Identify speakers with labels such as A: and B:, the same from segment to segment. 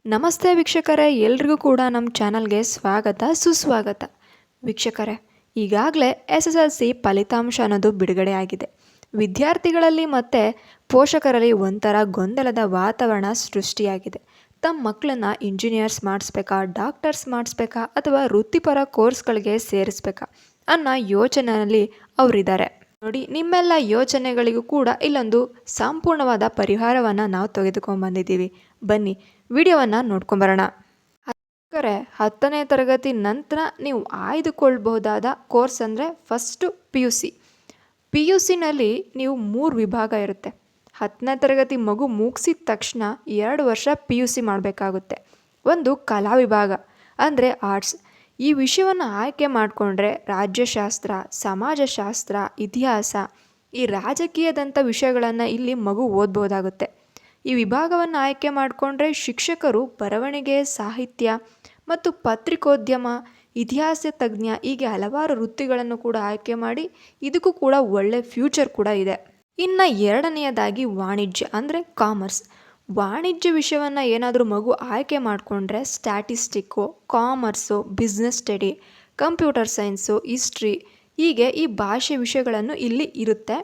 A: ನಮಸ್ತೆ ವೀಕ್ಷಕರೇ, ಎಲ್ರಿಗೂ ಕೂಡ ನಮ್ಮ ಚಾನಲ್ಗೆ ಸ್ವಾಗತ ಸುಸ್ವಾಗತ. ವೀಕ್ಷಕರೇ, ಈಗಾಗಲೇ SSLC ಫಲಿತಾಂಶ ಅನ್ನೋದು ಬಿಡುಗಡೆ ಆಗಿದೆ. ವಿದ್ಯಾರ್ಥಿಗಳಲ್ಲಿ ಮತ್ತು ಪೋಷಕರಲ್ಲಿ ಒಂಥರ ಗೊಂದಲದ ವಾತಾವರಣ ಸೃಷ್ಟಿಯಾಗಿದೆ. ತಮ್ಮ ಮಕ್ಕಳನ್ನ ಇಂಜಿನಿಯರ್ಸ್ ಮಾಡಿಸ್ಬೇಕಾ, ಡಾಕ್ಟರ್ಸ್ ಮಾಡಿಸ್ಬೇಕಾ ಅಥವಾ ವೃತ್ತಿಪರ ಕೋರ್ಸ್ಗಳಿಗೆ ಸೇರಿಸ್ಬೇಕಾ ಅನ್ನೋ ಯೋಚನೆಯಲ್ಲಿ ಅವರಿದ್ದಾರೆ. ನೋಡಿ, ನಿಮ್ಮೆಲ್ಲ ಯೋಚನೆಗಳಿಗೂ ಕೂಡ ಇಲ್ಲೊಂದು ಸಂಪೂರ್ಣವಾದ ಪರಿಹಾರವನ್ನು ನಾವು ತೆಗೆದುಕೊಂಡ್ಬಂದಿದ್ದೀವಿ. ಬನ್ನಿ ವಿಡಿಯೋವನ್ನು ನೋಡ್ಕೊಂಬರೋಣ. 10ನೇ ತರಗತಿ ನಂತರ ನೀವು ಆಯ್ದುಕೊಳ್ಬಹುದಾದ ಕೋರ್ಸ್ ಅಂದರೆ ಫಸ್ಟು PUC ನಲ್ಲಿ ನೀವು 3 ವಿಭಾಗ ಇರುತ್ತೆ. 10ನೇ ತರಗತಿ ಮಗು ಮುಗಿಸಿದ ತಕ್ಷಣ 2 ವರ್ಷ PUC ಮಾಡಬೇಕಾಗುತ್ತೆ. ಒಂದು ಕಲಾ ವಿಭಾಗ ಅಂದರೆ ಆರ್ಟ್ಸ್. ಈ ವಿಷಯವನ್ನು ಆಯ್ಕೆ ಮಾಡಿಕೊಂಡ್ರೆ ರಾಜ್ಯಶಾಸ್ತ್ರ, ಸಮಾಜಶಾಸ್ತ್ರ, ಇತಿಹಾಸ, ಈ ರಾಜಕೀಯದಂಥ ವಿಷಯಗಳನ್ನು ಇಲ್ಲಿ ಮಗು ಓದ್ಬೋದಾಗುತ್ತೆ. ಈ ವಿಭಾಗವನ್ನು ಆಯ್ಕೆ ಮಾಡಿಕೊಂಡ್ರೆ ಶಿಕ್ಷಕರು ಬರವಣಿಗೆ, ಸಾಹಿತ್ಯ ಮತ್ತು ಪತ್ರಿಕೋದ್ಯಮ, ಇತಿಹಾಸ ತಜ್ಞ, ಹೀಗೆ ಹಲವಾರು ವೃತ್ತಿಗಳನ್ನು ಕೂಡ ಆಯ್ಕೆ ಮಾಡಿ ಇದಕ್ಕೂ ಕೂಡ ಒಳ್ಳೆ ಫ್ಯೂಚರ್ ಕೂಡ ಇದೆ. ಇನ್ನು ಎರಡನೆಯದಾಗಿ ವಾಣಿಜ್ಯ ಅಂದರೆ ಕಾಮರ್ಸ್. ವಾಣಿಜ್ಯ ವಿಷಯವನ್ನು ಏನಾದರೂ ಮಗು ಆಯ್ಕೆ ಮಾಡಿಕೊಂಡ್ರೆ statistic, commerce, business study, computer science, history, ಹೀಗೆ ಈ ಭಾಷೆ ವಿಷಯಗಳನ್ನು ಇಲ್ಲಿ ಇರುತ್ತೆ.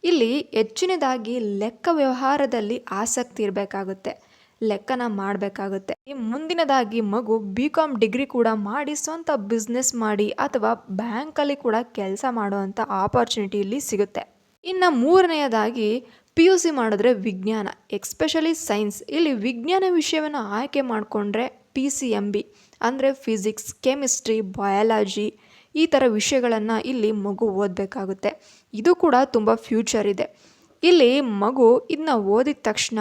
A: ಇಲ್ಲಿ ಹೆಚ್ಚಿನದಾಗಿ ಲೆಕ್ಕ ವ್ಯವಹಾರದಲ್ಲಿ ಆಸಕ್ತಿ ಇರಬೇಕಾಗುತ್ತೆ, ಲೆಕ್ಕನ ಮಾಡಬೇಕಾಗುತ್ತೆ. ಮುಂದಿನದಾಗಿ ಮಗು BCom ಡಿಗ್ರಿ ಕೂಡ ಮಾಡಿ ಸ್ವಂತ ಬಿಸ್ನೆಸ್ ಮಾಡಿ ಅಥವಾ ಬ್ಯಾಂಕಲ್ಲಿ ಕೂಡ ಕೆಲಸ ಮಾಡುವಂಥ ಆಪರ್ಚುನಿಟಿ ಇಲ್ಲಿ ಸಿಗುತ್ತೆ. ಇನ್ನು ಮೂರನೆಯದಾಗಿ PUC ಮಾಡಿದ್ರೆ ವಿಜ್ಞಾನ, ಎಕ್ಸ್ಪೆಷಲಿ ಸೈನ್ಸ್. ಇಲ್ಲಿ ವಿಜ್ಞಾನ ವಿಷಯವನ್ನು ಆಯ್ಕೆ ಮಾಡಿಕೊಂಡ್ರೆ PCMB ಅಂದರೆ ಫಿಸಿಕ್ಸ್, ಕೆಮಿಸ್ಟ್ರಿ, ಬಯಾಲಜಿ, ಈ ಥರ ವಿಷಯಗಳನ್ನು ಇಲ್ಲಿ ಮಗು ಓದಬೇಕಾಗುತ್ತೆ. ಇದು ಕೂಡ ತುಂಬ ಫ್ಯೂಚರ್ ಇದೆ. ಇಲ್ಲಿ ಮಗು ಇದನ್ನ ಓದಿದ ತಕ್ಷಣ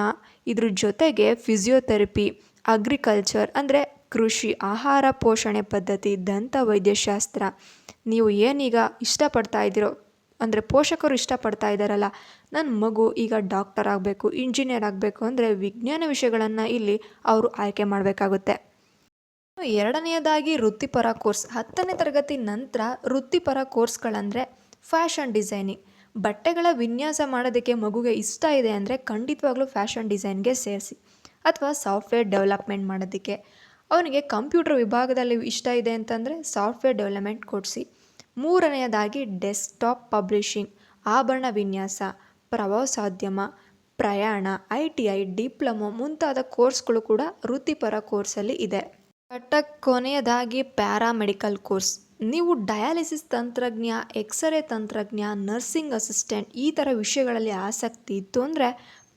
A: ಇದ್ರ ಜೊತೆಗೆ ಫಿಸಿಯೋಥೆರಪಿ, ಅಗ್ರಿಕಲ್ಚರ್ ಅಂದರೆ ಕೃಷಿ, ಆಹಾರ ಪೋಷಣೆ ಪದ್ಧತಿ, ದಂತ ವೈದ್ಯಶಾಸ್ತ್ರ, ನೀವು ಏನೀಗ ಇಷ್ಟಪಡ್ತಾ ಇದ್ದೀರೋ ಅಂದರೆ ಪೋಷಕರು ಇಷ್ಟಪಡ್ತಾ ಇದ್ದಾರಲ್ಲ, ನನ್ನ ಮಗು ಈಗ ಡಾಕ್ಟರ್ ಆಗಬೇಕು, ಇಂಜಿನಿಯರ್ ಆಗಬೇಕು ಅಂದರೆ ವಿಜ್ಞಾನ ವಿಷಯಗಳನ್ನು ಇಲ್ಲಿ ಅವರು ಆಯ್ಕೆ ಮಾಡಬೇಕಾಗುತ್ತೆ. ಎರಡನೆಯದಾಗಿ ವೃತ್ತಿಪರ ಕೋರ್ಸ್. 10ನೇ ತರಗತಿ ನಂತರ ವೃತ್ತಿಪರ ಕೋರ್ಸ್ಗಳಂದರೆ ಫ್ಯಾಷನ್ ಡಿಸೈನಿಂಗ್. ಬಟ್ಟೆಗಳ ವಿನ್ಯಾಸ ಮಾಡೋದಕ್ಕೆ ಮಗುಗೆ ಇಷ್ಟ ಇದೆ ಅಂದರೆ ಖಂಡಿತವಾಗ್ಲೂ ಫ್ಯಾಷನ್ ಡಿಸೈನ್ಗೆ ಸೇರಿಸಿ. ಅಥವಾ ಸಾಫ್ಟ್ವೇರ್ ಡೆವಲಪ್ಮೆಂಟ್ ಮಾಡೋದಕ್ಕೆ, ಅವನಿಗೆ ಕಂಪ್ಯೂಟರ್ ವಿಭಾಗದಲ್ಲಿ ಇಷ್ಟ ಇದೆ ಅಂತಂದರೆ ಸಾಫ್ಟ್ವೇರ್ ಡೆವಲಪ್ಮೆಂಟ್ ಕೊಡಿಸಿ. ಮೂರನೆಯದಾಗಿ ಡೆಸ್ಕ್ಟಾಪ್ ಪಬ್ಲಿಷಿಂಗ್, ಆಭರಣ ವಿನ್ಯಾಸ, ಪ್ರವಾಸೋದ್ಯಮ, ಪ್ರಯಾಣ, ITI, ಡಿಪ್ಲೊಮೊ ಮುಂತಾದ ಕೋರ್ಸ್ಗಳು ಕೂಡ ವೃತ್ತಿಪರ ಕೋರ್ಸಲ್ಲಿ ಇದೆ. ಕೊನೆಯದಾಗಿ ಪ್ಯಾರಾಮೆಡಿಕಲ್ ಕೋರ್ಸ್. ನೀವು ಡಯಾಲಿಸಿಸ್ ತಂತ್ರಜ್ಞ, ಎಕ್ಸ್ರೇ ತಂತ್ರಜ್ಞ, ನರ್ಸಿಂಗ್ ಅಸಿಸ್ಟೆಂಟ್, ಈ ಥರ ವಿಷಯಗಳಲ್ಲಿ ಆಸಕ್ತಿ ಇತ್ತು ಅಂದರೆ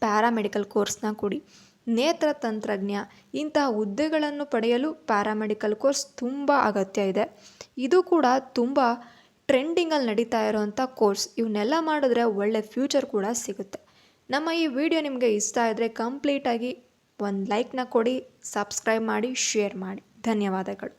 A: ಪ್ಯಾರಾಮೆಡಿಕಲ್ ಕೋರ್ಸ್ನ ಕೊಡಿ. ನೇತ್ರ ತಂತ್ರಜ್ಞ, ಇಂತಹ ಹುದ್ದೆಗಳನ್ನು ಪಡೆಯಲು ಪ್ಯಾರಾಮೆಡಿಕಲ್ ಕೋರ್ಸ್ ತುಂಬ ಅಗತ್ಯ ಇದೆ. ಇದು ಕೂಡ ತುಂಬ ಟ್ರೆಂಡಿಂಗಲ್ಲಿ ನಡೀತಾ ಇರೋವಂಥ ಕೋರ್ಸ್. ಇವನ್ನೆಲ್ಲ ಮಾಡಿದ್ರೆ ಒಳ್ಳೆ ಫ್ಯೂಚರ್ ಕೂಡ ಸಿಗುತ್ತೆ. ನಮ್ಮ ಈ ವಿಡಿಯೋ ನಿಮಗೆ ಇಷ್ಟ ಆದರೆ ಕಂಪ್ಲೀಟಾಗಿ ಒಂದು ಲೈಕ್ನ ಕೊಡಿ, ಸಬ್ಸ್ಕ್ರೈಬ್ ಮಾಡಿ, ಶೇರ್ ಮಾಡಿ. ಧನ್ಯವಾದಗಳು.